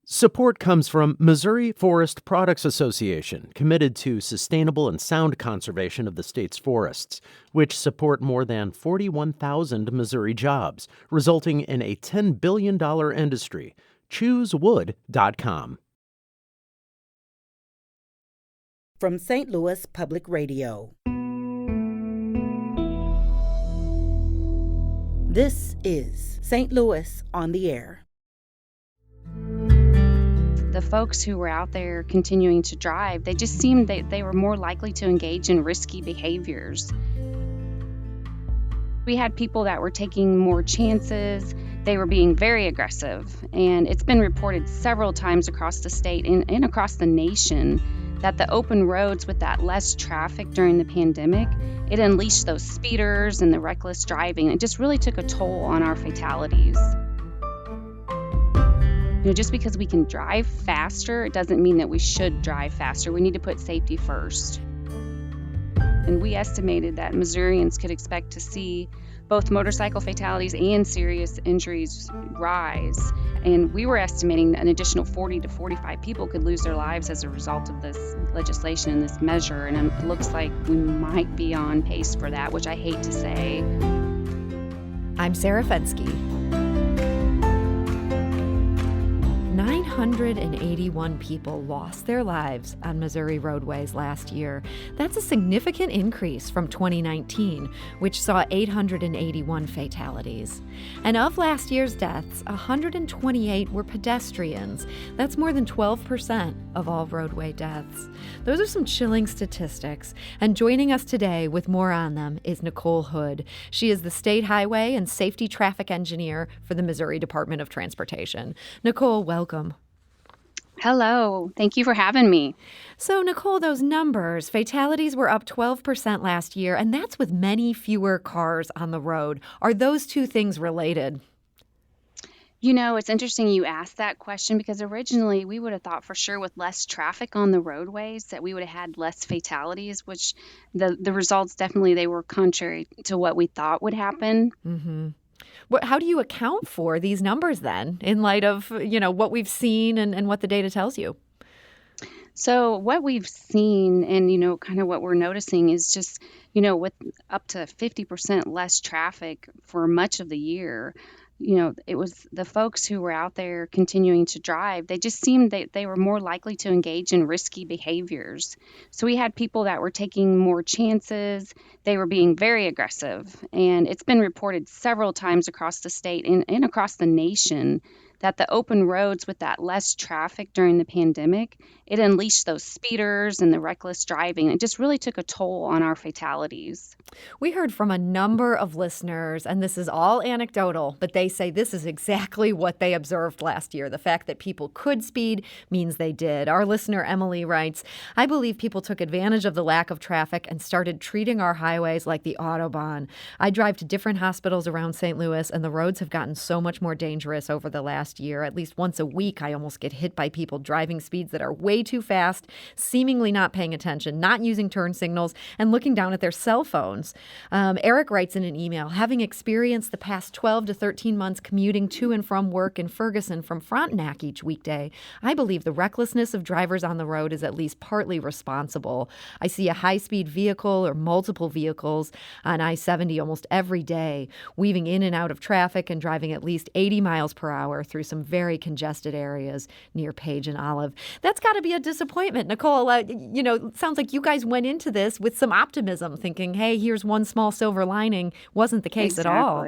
Support comes from Missouri Forest Products Association, committed to sustainable and sound conservation of the state's forests, which support more than 41,000 Missouri jobs, resulting in a $10 billion industry. ChooseWood.com. From St. Louis Public Radio. This is St. Louis on the Air. The folks who were out there continuing to drive, they just seemed that they were more likely to engage in risky behaviors. We had people that were taking more chances. They were being very aggressive. And it's been reported several times across the state and across the nation that the open roads with that less traffic during the pandemic, it unleashed those speeders and the reckless driving. It just really took a toll on our fatalities. Just because we can drive faster, it doesn't mean that we should drive faster. We need to put safety first. And we estimated that Missourians could expect to see both motorcycle fatalities and serious injuries rise. And we were estimating an additional 40 to 45 people could lose their lives as a result of this legislation and this measure. And it looks like we might be on pace for that, which I hate to say. I'm Sarah Fensky. 981 people lost their lives on Missouri roadways last year. That's a significant increase from 2019, which saw 881 fatalities. And of last year's deaths, 128 were pedestrians. That's more than 12% of all roadway deaths. Those are some chilling statistics. And joining us today with more on them is Nicole Hood. She is the State Highway and Safety Traffic Engineer for the Missouri Department of Transportation. Nicole, welcome. Hello. Thank you for having me. So, Nicole, those numbers, fatalities were up 12% last year, and that's with many fewer cars on the road. Are those two things related? It's interesting you asked that question because originally we would have thought for sure with less traffic on the roadways that we would have had less fatalities, which the results definitely, they were contrary to what we thought would happen. Mm-hmm. How do you account for these numbers then in light of, what we've seen and what the data tells you? So what we've seen and, kind of what we're noticing is just, with up to 50% less traffic for much of the year, it was the folks who were out there continuing to drive. They just seemed that they were more likely to engage in risky behaviors. So we had people that were taking more chances. They were being very aggressive. And it's been reported several times across the state and across the nation that the open roads with that less traffic during the pandemic, it unleashed those speeders and the reckless driving. It just really took a toll on our fatalities. We heard from a number of listeners, and this is all anecdotal, but they say this is exactly what they observed last year. The fact that people could speed means they did. Our listener, Emily, writes, I believe people took advantage of the lack of traffic and started treating our highways like the Autobahn. I drive to different hospitals around St. Louis, and the roads have gotten so much more dangerous over the last year. At least once a week, I almost get hit by people driving speeds that are way too fast, seemingly not paying attention, not using turn signals, and looking down at their cell phones. Eric writes in an email, having experienced the past 12 to 13 months commuting to and from work in Ferguson from Frontenac each weekday, I believe the recklessness of drivers on the road is at least partly responsible. I see a high-speed vehicle or multiple vehicles on I-70 almost every day, weaving in and out of traffic and driving at least 80 miles per hour through some very congested areas near Page and Olive. That's got to be a disappointment. Nicole, it sounds like you guys went into this with some optimism, thinking, hey, here's one small silver lining. Wasn't the case at all.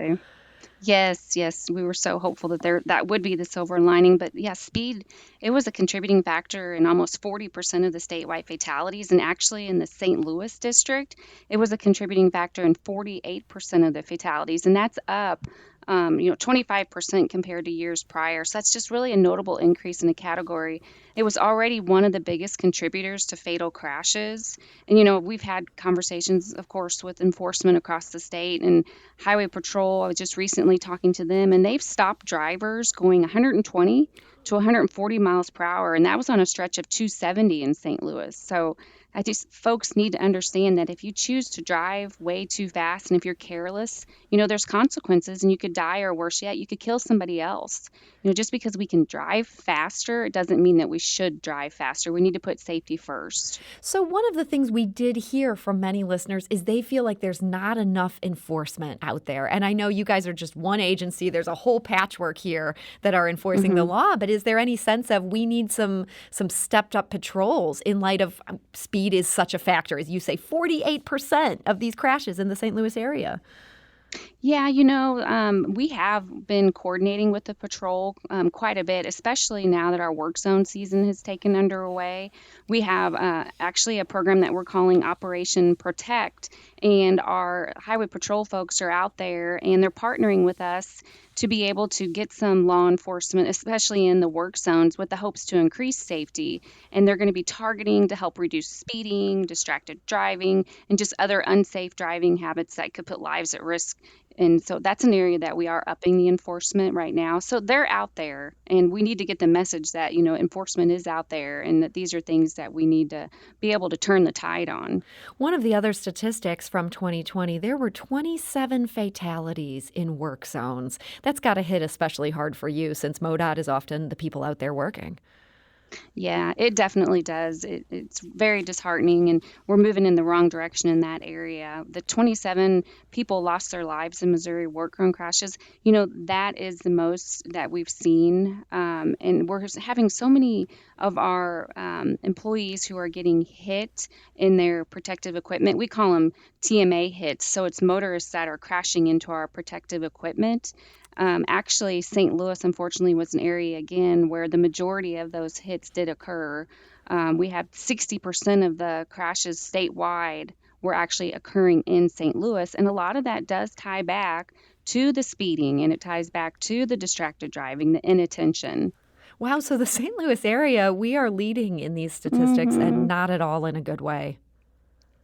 Yes, we were so hopeful that that would be the silver lining. But yeah, speed, it was a contributing factor in almost 40% of the statewide fatalities. And actually in the St. Louis district, it was a contributing factor in 48% of the fatalities. And that's up 25% compared to years prior. So that's just really a notable increase in the category. It was already one of the biggest contributors to fatal crashes. And, we've had conversations, of course, with enforcement across the state and Highway Patrol. I was just recently talking to them, and they've stopped drivers going 120 to 140 miles per hour, and that was on a stretch of 270 in St. Louis. So I just folks need to understand that if you choose to drive way too fast and if you're careless, there's consequences and you could die, or worse yet, you could kill somebody else. Just because we can drive faster, it doesn't mean that we should drive faster. We need to put safety first. So one of the things we did hear from many listeners is they feel like there's not enough enforcement out there. And I know you guys are just one agency. There's a whole patchwork here that are enforcing the law. But is there any sense of we need some stepped up patrols in light of speed is such a factor? As you say, 48% of these crashes in the St. Louis area. Yeah, we have been coordinating with the patrol quite a bit, especially now that our work zone season has taken underway. We have actually a program that we're calling Operation Protect, and our highway patrol folks are out there and they're partnering with us to be able to get some law enforcement, especially in the work zones, with the hopes to increase safety. And they're going to be targeting to help reduce speeding, distracted driving, and just other unsafe driving habits that could put lives at risk. And so that's an area that we are upping the enforcement right now. So they're out there, and we need to get the message that, enforcement is out there and that these are things that we need to be able to turn the tide on. One of the other statistics from 2020, there were 27 fatalities in work zones. That's got to hit especially hard for you since MoDOT is often the people out there working. Yeah, it definitely does. It's very disheartening, and we're moving in the wrong direction in that area. The 27 people lost their lives in Missouri work zone crashes. That is the most that we've seen. And we're having so many of our employees who are getting hit in their protective equipment. We call them TMA hits. So it's motorists that are crashing into our protective equipment. Actually, St. Louis, unfortunately, was an area, again, where the majority of those hits did occur. We had 60% of the crashes statewide were actually occurring in St. Louis. And a lot of that does tie back to the speeding, and it ties back to the distracted driving, the inattention. Wow, so the St. Louis area, we are leading in these statistics and not at all in a good way.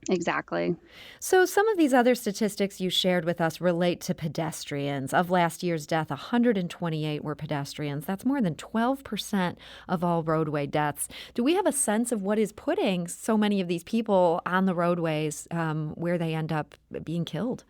Exactly. So some of these other statistics you shared with us relate to pedestrians. Of last year's death, 128 were pedestrians. That's more than 12% of all roadway deaths. Do we have a sense of what is putting so many of these people on the roadways where they end up being killed?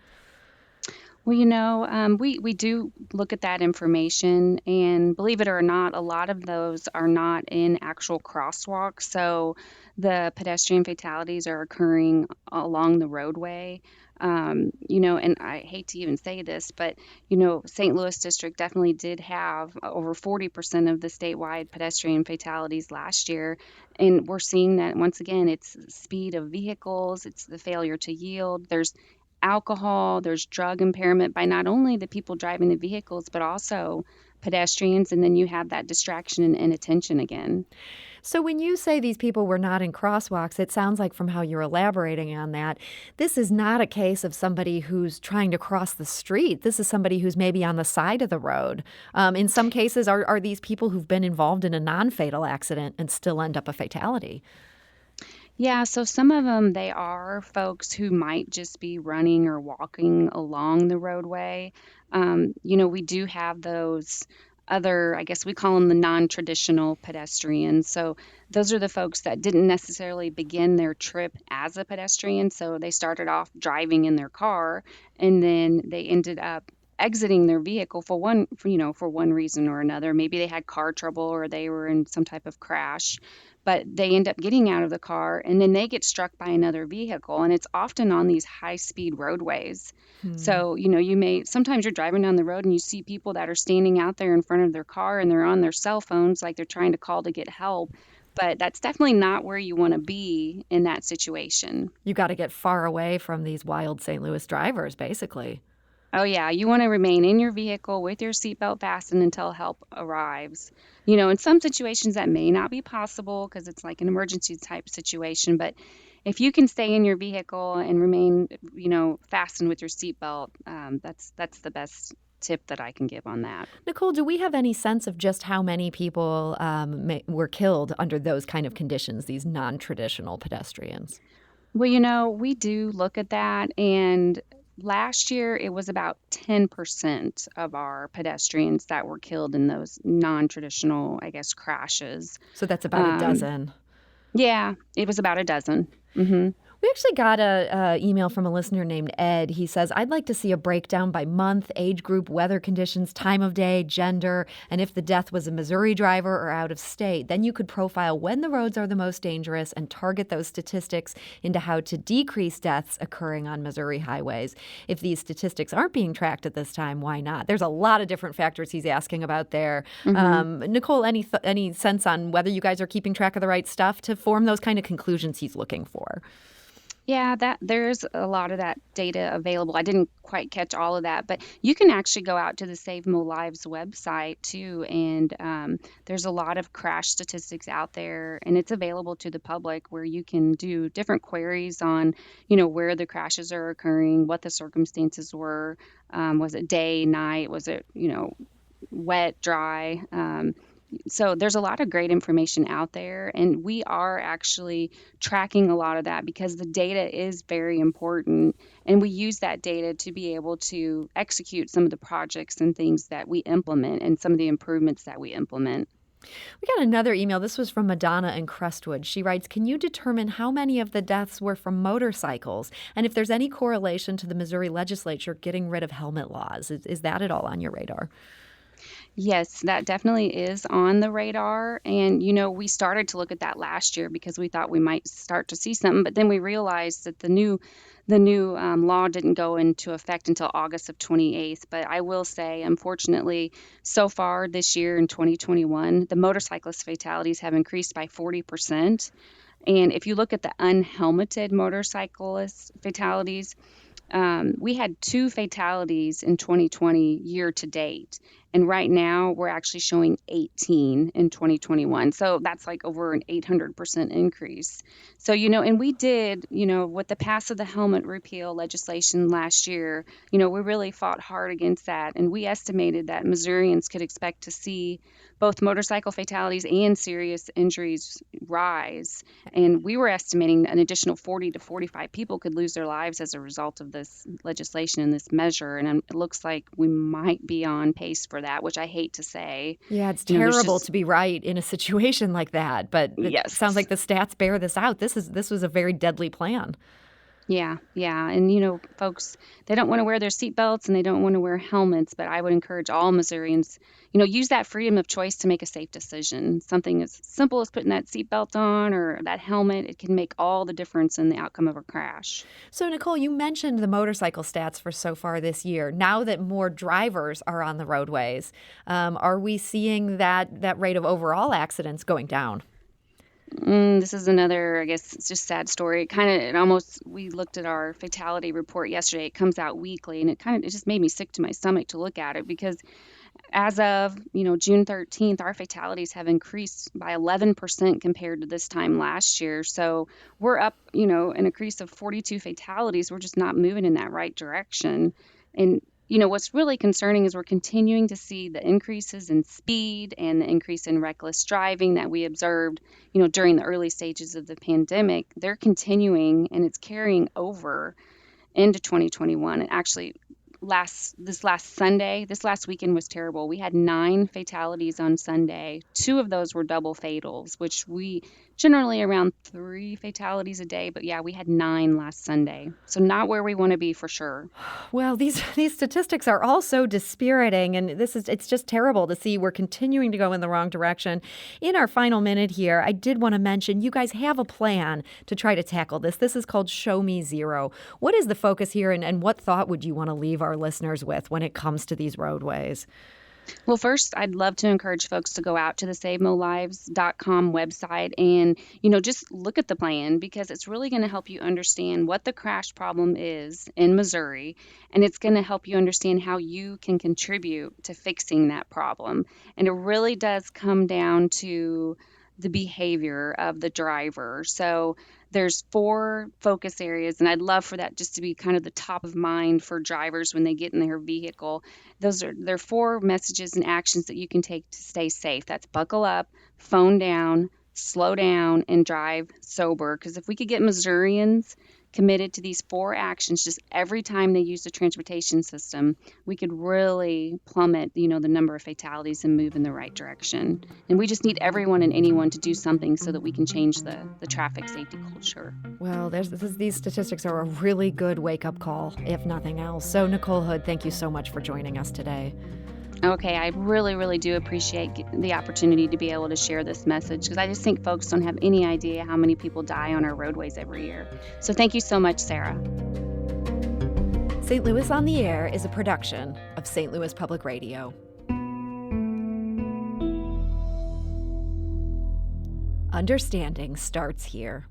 Well, we do look at that information, and believe it or not, a lot of those are not in actual crosswalks. So the pedestrian fatalities are occurring along the roadway. And I hate to even say this, but, St. Louis District definitely did have over 40% of the statewide pedestrian fatalities last year. And we're seeing that once again, it's the speed of vehicles, it's the failure to yield. There's alcohol, there's drug impairment by not only the people driving the vehicles, but also pedestrians. And then you have that distraction and inattention again. So when you say these people were not in crosswalks, it sounds like from how you're elaborating on that, this is not a case of somebody who's trying to cross the street. This is somebody who's maybe on the side of the road. In some cases, are these people who've been involved in a non-fatal accident and still end up a fatality? Yeah, so some of them, they are folks who might just be running or walking along the roadway. We do have those other, I guess we call them the non-traditional pedestrians. So those are the folks that didn't necessarily begin their trip as a pedestrian. So they started off driving in their car, and then they ended up exiting their vehicle for one reason or another. Maybe they had car trouble or they were in some type of crash, but they end up getting out of the car and then they get struck by another vehicle. And it's often on these high speed roadways. So, sometimes you're driving down the road and you see people that are standing out there in front of their car and they're on their cell phones, like they're trying to call to get help. But that's definitely not where you want to be in that situation. You got to get far away from these wild St. Louis drivers, basically. Oh, yeah. You want to remain in your vehicle with your seatbelt fastened until help arrives. In some situations that may not be possible because it's like an emergency type situation. But if you can stay in your vehicle and remain, fastened with your seatbelt, that's the best tip that I can give on that. Nicole, do we have any sense of just how many people were killed under those kind of conditions, these non-traditional pedestrians? Well, we do look at that, and last year it was about 10% of our pedestrians that were killed in those non-traditional, I guess, crashes. So that's about a Um, dozen. yeah, it was about a dozen. Hmm. We actually got a email from a listener named Ed. He says, I'd like to see a breakdown by month, age group, weather conditions, time of day, gender, and if the death was a Missouri driver or out of state. Then you could profile when the roads are the most dangerous and target those statistics into how to decrease deaths occurring on Missouri highways. If these statistics aren't being tracked at this time, why not? There's a lot of different factors he's asking about there. Hmm. Nicole, any sense on whether you guys are keeping track of the right stuff to form those kind of conclusions he's looking for? Yeah, that there's a lot of that data available. I didn't quite catch all of that, but you can actually go out to the Save Mo Lives website too, and there's a lot of crash statistics out there, and it's available to the public where you can do different queries on, where the crashes are occurring, what the circumstances were. Was it day, night? Was it, wet, dry? So there's a lot of great information out there, and we are actually tracking a lot of that because the data is very important, and we use that data to be able to execute some of the projects and things that we implement and some of the improvements that we implement. We got another email. This was from Madonna in Crestwood. She writes, can you determine how many of the deaths were from motorcycles? And if there's any correlation to the Missouri legislature getting rid of helmet laws? Is that at all on your radar? Yes, that definitely is on the radar. And, we started to look at that last year because we thought we might start to see something, but then we realized that the new law didn't go into effect until August of 28th. But I will say, unfortunately, so far this year in 2021, the motorcyclist fatalities have increased by 40%. And if you look at the unhelmeted motorcyclist fatalities, we had 2 fatalities in 2020 year to date. And right now we're actually showing 18 in 2021. So that's like over an 800% increase. So, and we did, with the pass of the helmet repeal legislation last year, we really fought hard against that. And we estimated that Missourians could expect to see both motorcycle fatalities and serious injuries rise. And we were estimating an additional 40 to 45 people could lose their lives as a result of this legislation and this measure. And it looks like we might be on pace for that, which I hate to say. Yeah, it's There's terrible just, to be right in a situation like that, but it sounds yes. like the stats bear this out. This was a very deadly plan. Yeah, yeah. And, folks, they don't want to wear their seatbelts and they don't want to wear helmets, but I would encourage all Missourians, use that freedom of choice to make a safe decision. Something as simple as putting that seatbelt on or that helmet, it can make all the difference in the outcome of a crash. So, Nicole, you mentioned the motorcycle stats for so far this year. Now that more drivers are on the roadways, are we seeing that rate of overall accidents going down? This is another, I guess, it's just sad story. We looked at our fatality report yesterday. It comes out weekly, and it just made me sick to my stomach to look at it because as of, June 13th, our fatalities have increased by 11% compared to this time last year. So we're up, an increase of 42 fatalities. We're just not moving in that right direction. And what's really concerning is we're continuing to see the increases in speed and the increase in reckless driving that we observed, during the early stages of the pandemic. They're continuing and it's carrying over into 2021. And actually, this last weekend was terrible. We had 9 fatalities on Sunday. 2 of those were double fatals, which we generally around 3 fatalities a day. But yeah, we had 9 last Sunday. So not where we want to be for sure. Well, these statistics are all so dispiriting, and it's just terrible to see we're continuing to go in the wrong direction. In our final minute here, I did want to mention you guys have a plan to try to tackle this. This is called Show Me Zero. What is the focus here, and what thought would you want to leave our listeners with when it comes to these roadways? Well, first, I'd love to encourage folks to go out to the SaveMoLives.com website and, just look at the plan because it's really going to help you understand what the crash problem is in Missouri, and it's going to help you understand how you can contribute to fixing that problem. And it really does come down to the behavior of the driver. So there's 4 focus areas, and I'd love for that just to be kind of the top of mind for drivers when they get in their vehicle. There are 4 messages and actions that you can take to stay safe. That's buckle up, phone down, slow down, and drive sober. Because if we could get Missourians committed to these 4 actions just every time they use the transportation system, we could really plummet, the number of fatalities and move in the right direction. And we just need everyone and anyone to do something so that we can change the traffic safety culture. Well, these statistics are a really good wake-up call, if nothing else. So, Nicole Hood, thank you so much for joining us today. Okay, I really, really do appreciate the opportunity to be able to share this message because I just think folks don't have any idea how many people die on our roadways every year. So thank you so much, Sarah. St. Louis on the Air is a production of St. Louis Public Radio. Understanding starts here.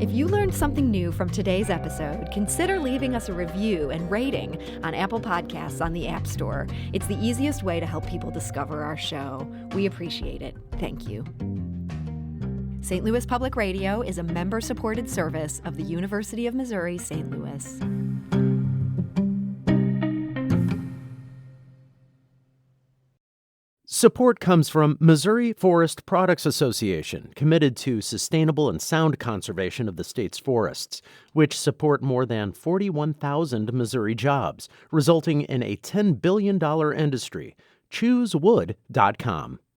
If you learned something new from today's episode, consider leaving us a review and rating on Apple Podcasts on the App Store. It's the easiest way to help people discover our show. We appreciate it. Thank you. St. Louis Public Radio is a member-supported service of the University of Missouri, St. Louis. Support comes from Missouri Forest Products Association, committed to sustainable and sound conservation of the state's forests, which support more than 41,000 Missouri jobs, resulting in a $10 billion industry. ChooseWood.com.